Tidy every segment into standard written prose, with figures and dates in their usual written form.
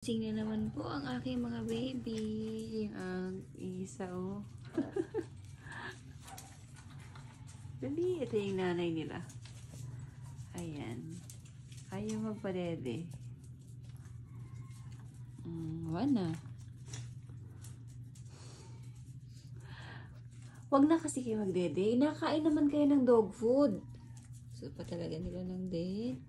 Gising na naman po ang aking mga baby. Ang isa oh. Dali, ito yung nanay nila. Ayan. Ayaw magpadede. Wala. Wag na kasi kayo magdede. Nakain naman kayo ng dog food. Gusto pa talaga nila ng date.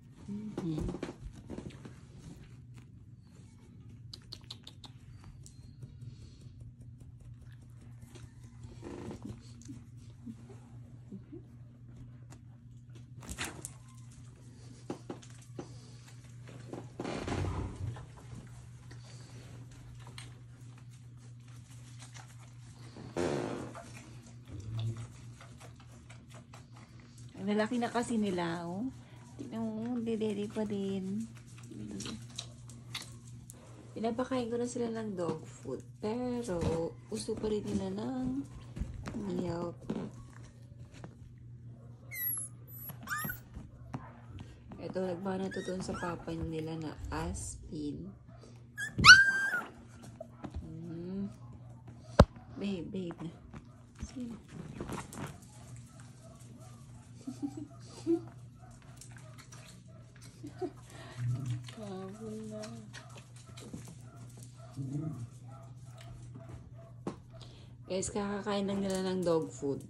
Lalaki na kasi nila, oh. Tignan mo, dede pa din. Pinapakain ko na sila ng dog food. Pero, gusto pa rin nila ng milk. Ito, nagmana to dun sa papa nila na Aspin. Babe na. Sino? Kabul na. Guys, kakakain lang nila ng dog food.